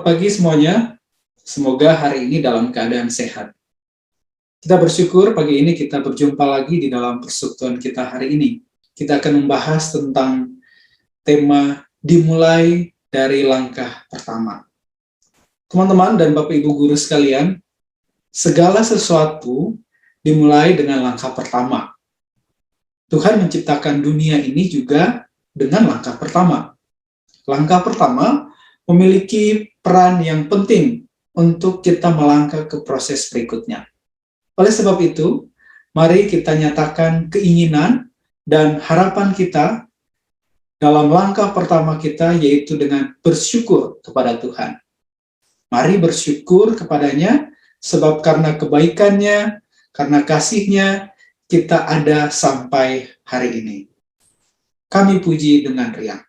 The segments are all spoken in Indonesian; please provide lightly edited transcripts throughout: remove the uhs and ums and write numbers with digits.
Selamat pagi semuanya. Semoga hari ini dalam keadaan sehat. Kita bersyukur pagi ini kita berjumpa lagi di dalam persekutuan kita hari ini. Kita akan membahas tentang tema dimulai dari langkah pertama. Teman-teman dan Bapak Ibu guru sekalian, segala sesuatu dimulai dengan langkah pertama. Tuhan menciptakan dunia ini juga dengan langkah pertama. Langkah pertama memiliki peran yang penting untuk kita melangkah ke proses berikutnya. Oleh sebab itu, mari kita nyatakan keinginan dan harapan kita dalam langkah pertama kita, yaitu dengan bersyukur kepada Tuhan. Mari bersyukur kepadanya, sebab karena kebaikannya, karena kasihnya, kita ada sampai hari ini. Kami puji dengan riang.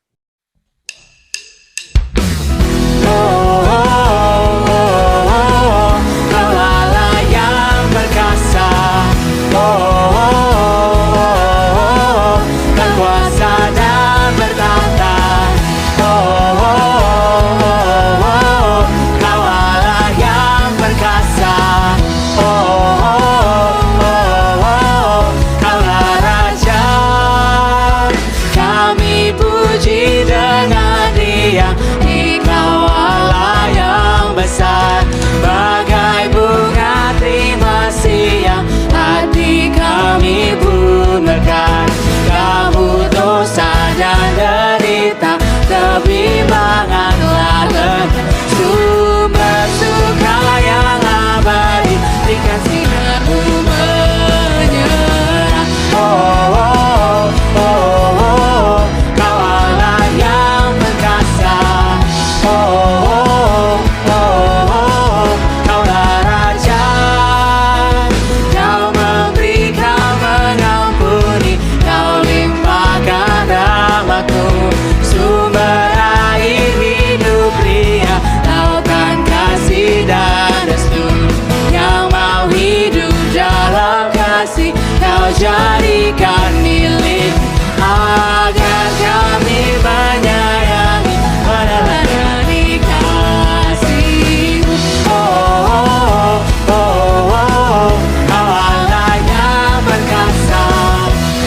Jadikan milik agar kami menyayangi, meneladani kasih-Mu. Oh, oh, oh, oh, Kau Allah yang perkasa.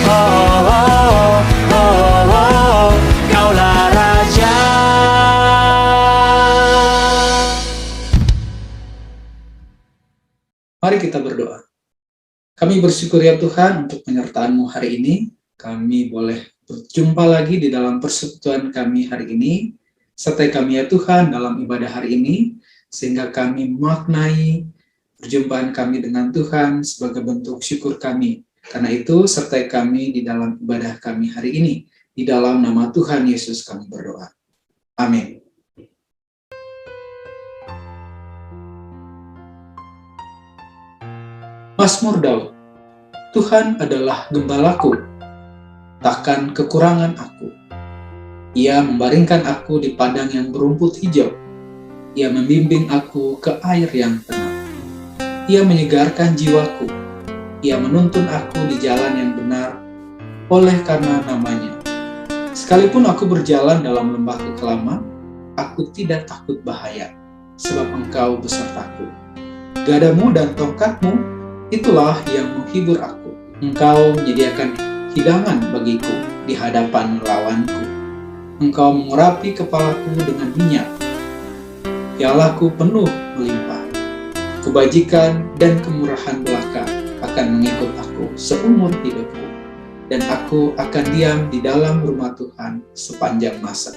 Oh, oh, oh, oh, Kaulah Raja. Mari kita berdoa. Kami bersyukur ya Tuhan untuk penyertaan-Mu hari ini. Kami boleh berjumpa lagi di dalam persekutuan kami hari ini. Sertai kami ya Tuhan dalam ibadah hari ini, sehingga kami memaknai perjumpaan kami dengan Tuhan sebagai bentuk syukur kami. Karena itu, sertai kami di dalam ibadah kami hari ini. Di dalam nama Tuhan Yesus kami berdoa. Amin. Mazmur Daud. Tuhan adalah gembalaku, takkan kekurangan aku. Ia membaringkan aku di padang yang berumput hijau. Ia membimbing aku ke air yang tenang. Ia menyegarkan jiwaku. Ia menuntun aku di jalan yang benar oleh karena namanya. Sekalipun aku berjalan dalam lembah kekelaman, aku tidak takut bahaya, sebab Engkau besertaku. Gadamu dan tongkatmu, itulah yang menghibur aku. Engkau menyediakan hidangan bagiku di hadapan lawanku. Engkau mengurapi kepalaku dengan minyak. Pialaku penuh melimpah. Kebajikan dan kemurahan belaka akan mengikut aku seumur hidupku. Dan aku akan diam di dalam rumah Tuhan sepanjang masa.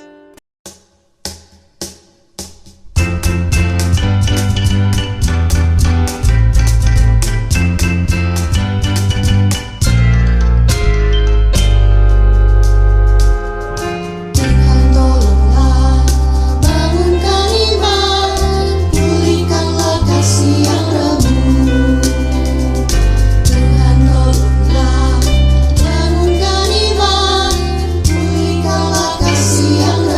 Yang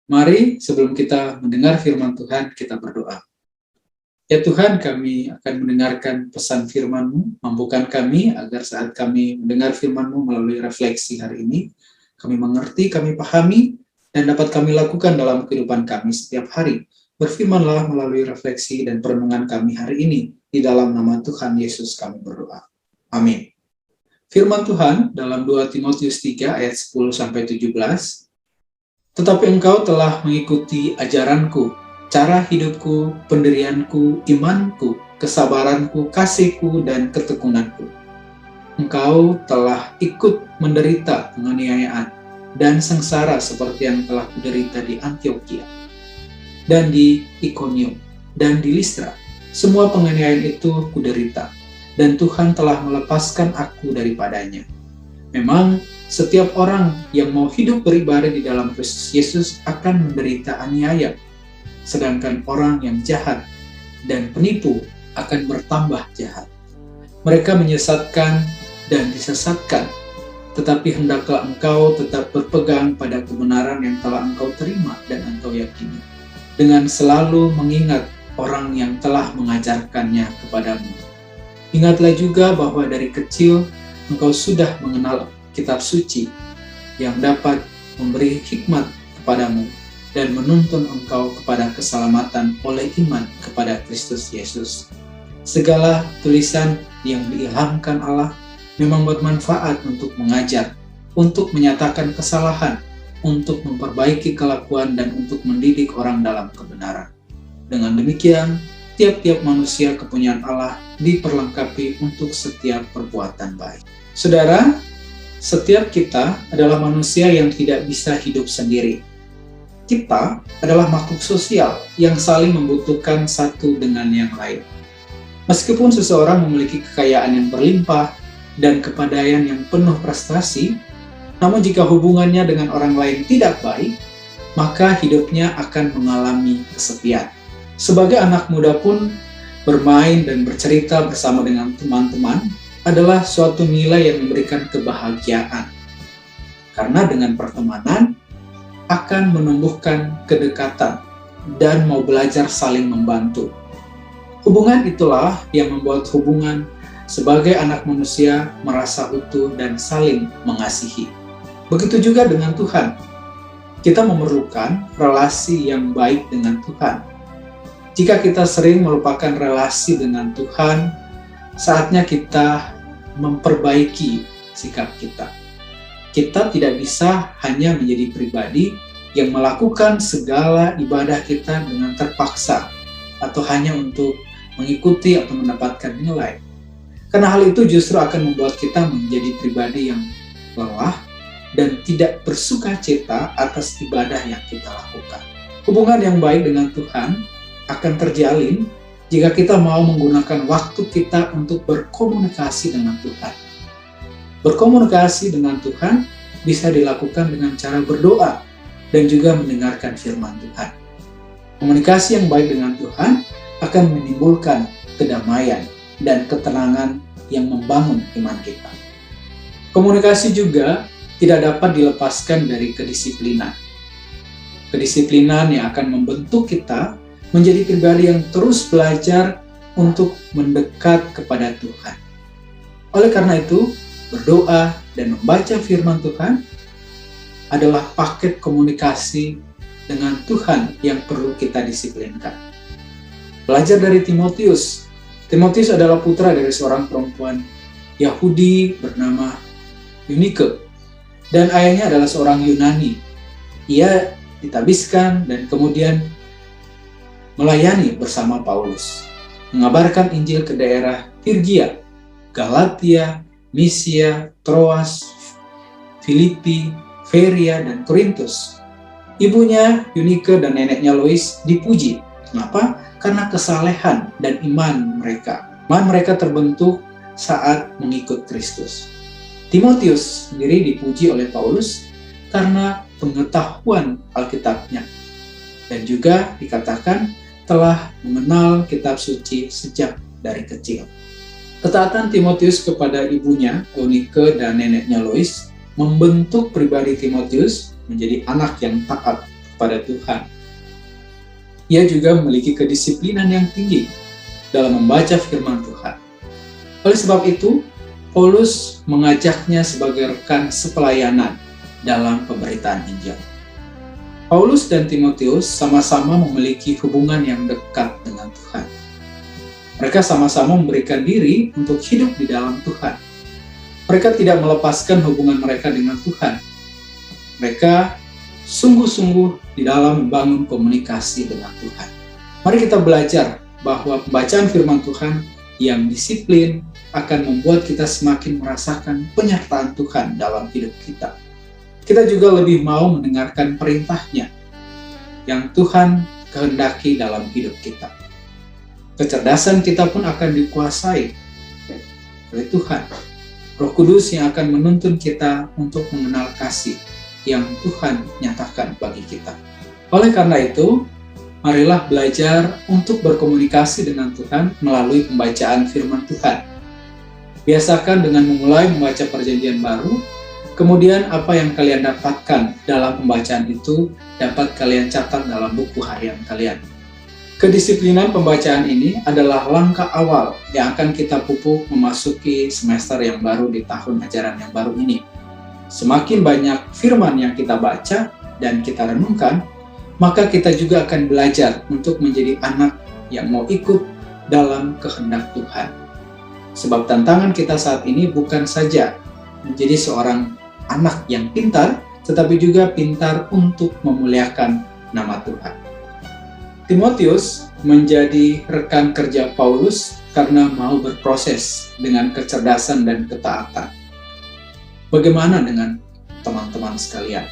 Mari sebelum kita mendengar firman Tuhan, kita berdoa. Ya Tuhan, kami akan mendengarkan pesan firman-Mu, mampukan kami agar saat kami mendengar firman-Mu melalui refleksi hari ini, kami mengerti, kami pahami, dan dapat kami lakukan dalam kehidupan kami setiap hari. Berfirmanlah melalui refleksi dan perenungan kami hari ini, di dalam nama Tuhan Yesus kami berdoa. Amin. Firman Tuhan dalam 2 Timotius 3 ayat 10-17, tetapi engkau telah mengikuti ajaranku, cara hidupku, pendirianku, imanku, kesabaranku, kasihku, dan ketekunanku. Engkau telah ikut menderita penganiayaan dan sengsara seperti yang telah kuderita di Antiokhia, dan di Ikonium, dan di Listra. Semua penganiayaan itu kuderita, dan Tuhan telah melepaskan aku daripadanya. Memang, setiap orang yang mau hidup beribadah di dalam Kristus Yesus akan menderita aniaya, sedangkan orang yang jahat dan penipu akan bertambah jahat. Mereka menyesatkan dan disesatkan, tetapi hendaklah engkau tetap berpegang pada kebenaran yang telah engkau terima dan engkau yakini, dengan selalu mengingat orang yang telah mengajarkannya kepadamu. Ingatlah juga bahwa dari kecil engkau sudah mengenal kitab suci yang dapat memberi hikmat kepadamu dan menuntun engkau kepada keselamatan oleh iman kepada Kristus Yesus. Segala tulisan yang diilhamkan Allah memang bermanfaat untuk mengajar, untuk menyatakan kesalahan, untuk memperbaiki kelakuan, dan untuk mendidik orang dalam kebenaran. Dengan demikian, tiap-tiap manusia kepunyaan Allah diperlengkapi untuk setiap perbuatan baik. Saudara, setiap kita adalah manusia yang tidak bisa hidup sendiri. Kita adalah makhluk sosial yang saling membutuhkan satu dengan yang lain. Meskipun seseorang memiliki kekayaan yang berlimpah dan kepandaian yang penuh prestasi, namun jika hubungannya dengan orang lain tidak baik, maka hidupnya akan mengalami kesepian. Sebagai anak muda pun, bermain dan bercerita bersama dengan teman-teman adalah suatu nilai yang memberikan kebahagiaan. Karena dengan pertemanan akan menumbuhkan kedekatan dan mau belajar saling membantu. Hubungan itulah yang membuat hubungan sebagai anak manusia merasa utuh dan saling mengasihi. Begitu juga dengan Tuhan. Kita memerlukan relasi yang baik dengan Tuhan. Jika kita sering melupakan relasi dengan Tuhan, saatnya kita memperbaiki sikap kita. Kita tidak bisa hanya menjadi pribadi yang melakukan segala ibadah kita dengan terpaksa atau hanya untuk mengikuti atau mendapatkan nilai. Karena hal itu justru akan membuat kita menjadi pribadi yang lelah dan tidak bersukacita atas ibadah yang kita lakukan. Hubungan yang baik dengan Tuhan akan terjalin jika kita mau menggunakan waktu kita untuk berkomunikasi dengan Tuhan. Berkomunikasi dengan Tuhan bisa dilakukan dengan cara berdoa dan juga mendengarkan firman Tuhan. Komunikasi yang baik dengan Tuhan akan menimbulkan kedamaian dan ketenangan yang membangun iman kita. Komunikasi juga tidak dapat dilepaskan dari kedisiplinan. Kedisiplinan yang akan membentuk kita menjadi pribadi yang terus belajar untuk mendekat kepada Tuhan. Oleh karena itu, berdoa dan membaca firman Tuhan adalah paket komunikasi dengan Tuhan yang perlu kita disiplinkan. Belajar dari Timotius. Timotius adalah putra dari seorang perempuan Yahudi bernama Eunike, dan ayahnya adalah seorang Yunani. Ia ditabiskan dan kemudian melayani bersama Paulus, mengabarkan Injil ke daerah Firgia, Galatia, Misia, Troas, Filipi, Feria, dan Korintus. Ibunya Eunike dan neneknya Lois dipuji. Kenapa? Karena kesalehan dan iman mereka. Iman mereka terbentuk saat mengikut Kristus. Timotius sendiri dipuji oleh Paulus karena pengetahuan Alkitabnya, dan juga dikatakan telah mengenal kitab suci sejak dari kecil. Ketaatan Timotius kepada ibunya, Eunike, dan neneknya Lois membentuk pribadi Timotius menjadi anak yang taat kepada Tuhan. Ia juga memiliki kedisiplinan yang tinggi dalam membaca firman Tuhan. Oleh sebab itu, Paulus mengajaknya sebagai rekan sepelayanan dalam pemberitaan Injil. Paulus dan Timotius sama-sama memiliki hubungan yang dekat dengan Tuhan. Mereka sama-sama memberikan diri untuk hidup di dalam Tuhan. Mereka tidak melepaskan hubungan mereka dengan Tuhan. Mereka sungguh-sungguh di dalam membangun komunikasi dengan Tuhan. Mari kita belajar bahwa pembacaan firman Tuhan yang disiplin akan membuat kita semakin merasakan penyertaan Tuhan dalam hidup kita. Kita juga lebih mau mendengarkan perintahnya yang Tuhan kehendaki dalam hidup kita. Kecerdasan kita pun akan dikuasai oleh Tuhan. Roh Kudus yang akan menuntun kita untuk mengenal kasih yang Tuhan nyatakan bagi kita. Oleh karena itu, marilah belajar untuk berkomunikasi dengan Tuhan melalui pembacaan firman Tuhan. Biasakan dengan memulai membaca perjanjian baru, kemudian apa yang kalian dapatkan dalam pembacaan itu dapat kalian catat dalam buku harian kalian. Kedisiplinan pembacaan ini adalah langkah awal yang akan kita pupuk memasuki semester yang baru di tahun ajaran yang baru ini. Semakin banyak firman yang kita baca dan kita renungkan, maka kita juga akan belajar untuk menjadi anak yang mau ikut dalam kehendak Tuhan. Sebab tantangan kita saat ini bukan saja menjadi seorang anak yang pintar, tetapi juga pintar untuk memuliakan nama Tuhan. Timotius menjadi rekan kerja Paulus karena mau berproses dengan kecerdasan dan ketaatan. Bagaimana dengan teman-teman sekalian?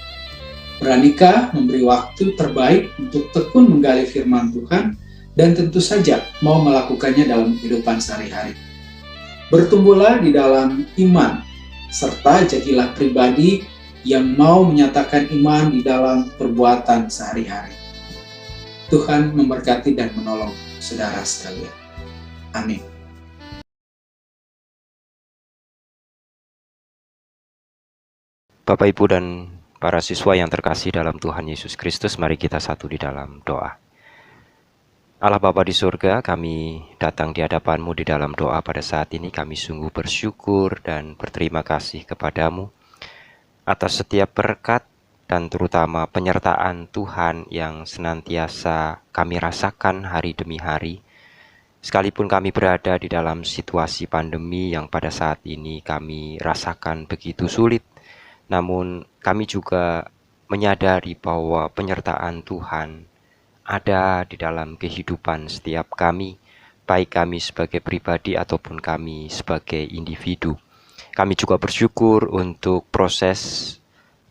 Beranikah memberi waktu terbaik untuk tekun menggali firman Tuhan dan tentu saja mau melakukannya dalam kehidupan sehari-hari? Bertumbuhlah di dalam iman, serta jadilah pribadi yang mau menyatakan iman di dalam perbuatan sehari-hari. Tuhan memberkati dan menolong saudara sekalian. Amin. Bapak, Ibu, dan para siswa yang terkasih dalam Tuhan Yesus Kristus, mari kita satu di dalam doa. Allah Bapa di surga, kami datang di hadapan-Mu di dalam doa pada saat ini. Kami sungguh bersyukur dan berterima kasih kepadamu atas setiap berkat dan terutama penyertaan Tuhan yang senantiasa kami rasakan hari demi hari. Sekalipun kami berada di dalam situasi pandemi yang pada saat ini kami rasakan begitu sulit, namun kami juga menyadari bahwa penyertaan Tuhan ada di dalam kehidupan setiap kami, baik kami sebagai pribadi ataupun kami sebagai individu. Kami juga bersyukur untuk proses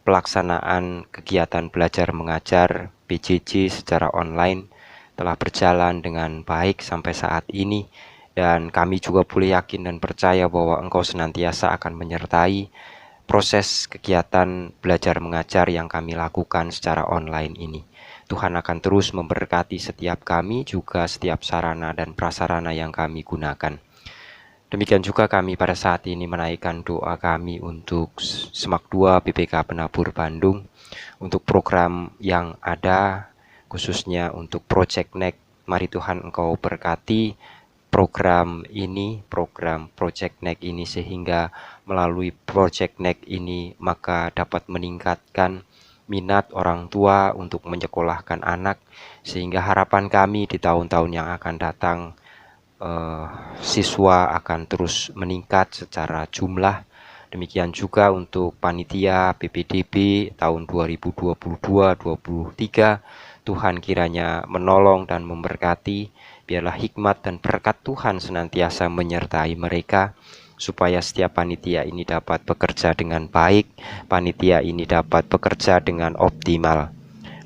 pelaksanaan kegiatan belajar mengajar PJJ secara online telah berjalan dengan baik sampai saat ini, dan kami juga boleh yakin dan percaya bahwa Engkau senantiasa akan menyertai proses kegiatan belajar mengajar yang kami lakukan secara online ini. Tuhan akan terus memberkati setiap kami, juga setiap sarana dan prasarana yang kami gunakan. Demikian juga kami pada saat ini menaikkan doa kami untuk Semak 2 BPK Penabur Bandung, untuk program yang ada, khususnya untuk Project Next. Mari Tuhan Engkau berkati program ini, program Project Next ini, sehingga melalui Project Next ini maka dapat meningkatkan minat orang tua untuk menyekolahkan anak, sehingga harapan kami di tahun-tahun yang akan datang siswa akan terus meningkat secara jumlah. Demikian juga untuk panitia PPDB tahun 2022-23, Tuhan kiranya menolong dan memberkati. Biarlah hikmat dan berkat Tuhan senantiasa menyertai mereka, supaya setiap panitia ini dapat bekerja dengan baik, panitia ini dapat bekerja dengan optimal.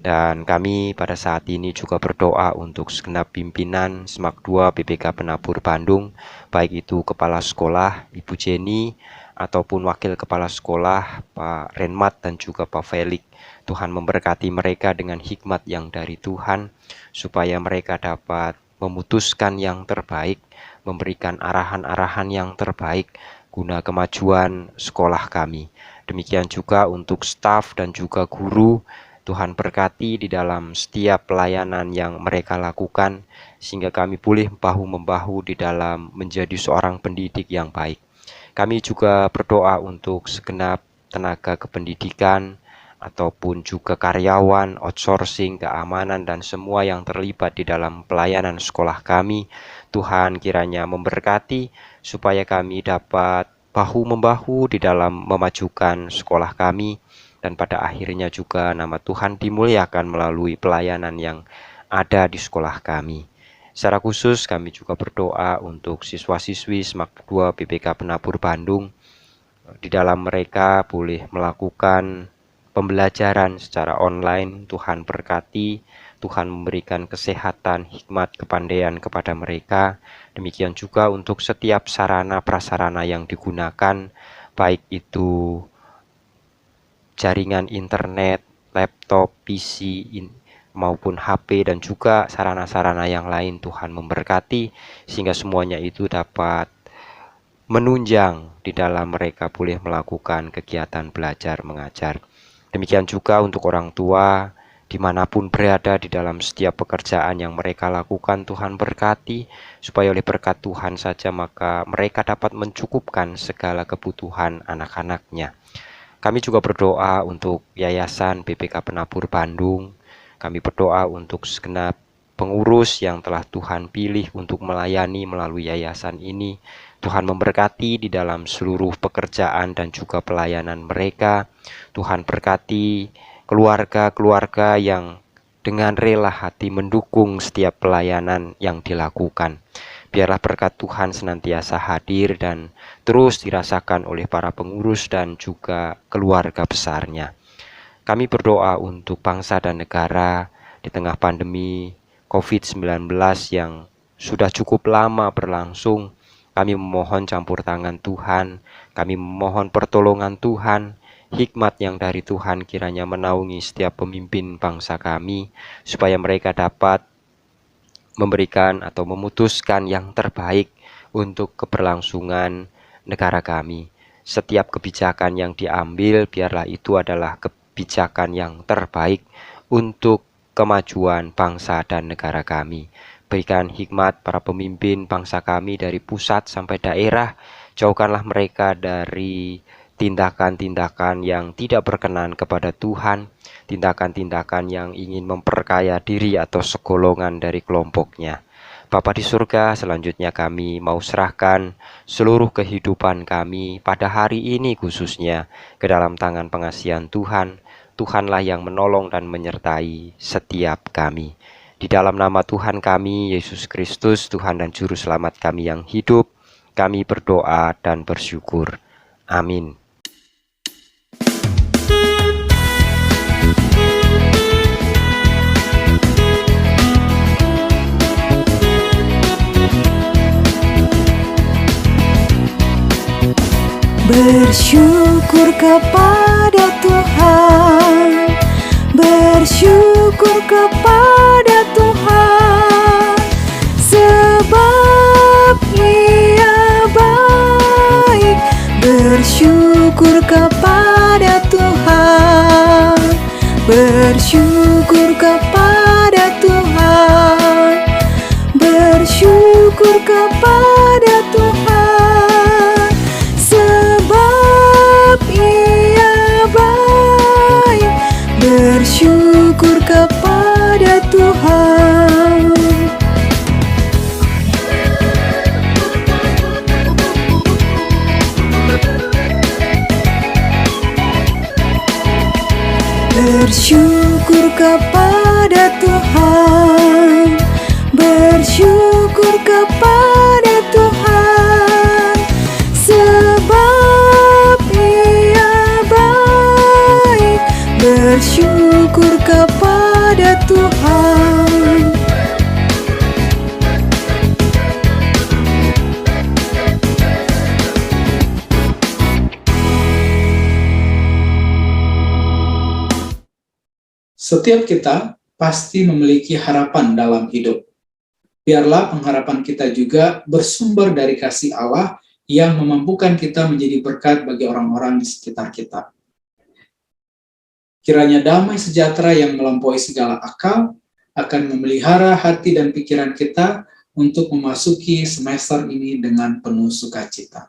Dan kami pada saat ini juga berdoa untuk segenap pimpinan Semak 2 BPK Penabur Bandung, baik itu Kepala Sekolah Ibu Jenny ataupun Wakil Kepala Sekolah Pak Renmat dan juga Pak Felix. Tuhan memberkati mereka dengan hikmat yang dari Tuhan, supaya mereka dapat memutuskan yang terbaik, memberikan arahan-arahan yang terbaik guna kemajuan sekolah kami. Demikian juga untuk staf dan juga guru Tuhan berkati di dalam setiap pelayanan yang mereka lakukan, sehingga kami boleh bahu-membahu di dalam menjadi seorang pendidik yang baik. Kami juga berdoa untuk segenap tenaga kependidikan, ataupun juga karyawan, outsourcing, keamanan, dan semua yang terlibat di dalam pelayanan sekolah kami. Tuhan kiranya memberkati supaya kami dapat bahu-membahu di dalam memajukan sekolah kami, dan pada akhirnya juga nama Tuhan dimuliakan melalui pelayanan yang ada di sekolah kami. Secara khusus kami juga berdoa untuk siswa-siswi SMAK 2 PPK Penabur Bandung. Di dalam mereka boleh melakukan pembelajaran secara online. Tuhan berkati, Tuhan memberikan kesehatan, hikmat, kepandaian kepada mereka. Demikian juga untuk setiap sarana prasarana yang digunakan, baik itu jaringan internet, laptop, PC, maupun HP, dan juga sarana-sarana yang lain. Tuhan memberkati sehingga semuanya itu dapat menunjang di dalam mereka boleh melakukan kegiatan belajar mengajar. Demikian juga untuk orang tua dimanapun berada di dalam setiap pekerjaan yang mereka lakukan. Tuhan berkati supaya oleh berkat Tuhan saja maka mereka dapat mencukupkan segala kebutuhan anak-anaknya. Kami juga berdoa untuk Yayasan PPK Penabur Bandung. Kami berdoa untuk segenap pengurus yang telah Tuhan pilih untuk melayani melalui yayasan ini. Tuhan memberkati di dalam seluruh pekerjaan dan juga pelayanan mereka. Tuhan berkati keluarga-keluarga yang dengan rela hati mendukung setiap pelayanan yang dilakukan. Biarlah berkat Tuhan senantiasa hadir dan terus dirasakan oleh para pengurus dan juga keluarga besarnya. Kami berdoa untuk bangsa dan negara di tengah pandemi COVID-19 yang sudah cukup lama berlangsung. Kami memohon campur tangan Tuhan, kami memohon pertolongan Tuhan, hikmat yang dari Tuhan kiranya menaungi setiap pemimpin bangsa kami, supaya mereka dapat memberikan atau memutuskan yang terbaik untuk keberlangsungan negara kami. Setiap kebijakan yang diambil biarlah itu adalah kebijakan yang terbaik untuk kemajuan bangsa dan negara kami. Berikan hikmat para pemimpin bangsa kami dari pusat sampai daerah. Jauhkanlah mereka dari tindakan-tindakan yang tidak berkenan kepada Tuhan, tindakan-tindakan yang ingin memperkaya diri atau segolongan dari kelompoknya. Bapa di surga, selanjutnya kami mau serahkan seluruh kehidupan kami pada hari ini khususnya ke dalam tangan pengasihan Tuhan. Tuhanlah yang menolong dan menyertai setiap kami. Di dalam nama Tuhan kami, Yesus Kristus, Tuhan dan Juru Selamat kami yang hidup, kami berdoa dan bersyukur. Amin. Bersyukur kepada Tuhan, bersyukur kepada Tuhan, sebab Ia baik. Bersyukur kepada Tuhan, bersyukur kepada Tuhan, bersyukur kepada Tuhan. Bersyukur kepada Tuhan. Bersyukur kepada Tuhan, bersyukur kepada Tuhan, sebab Ia baik. Bersyukur kepada Tuhan. Setiap kita pasti memiliki harapan dalam hidup. Biarlah pengharapan kita juga bersumber dari kasih Allah yang memampukan kita menjadi berkat bagi orang-orang di sekitar kita. Kiranya damai sejahtera yang melampaui segala akal akan memelihara hati dan pikiran kita untuk memasuki semester ini dengan penuh sukacita.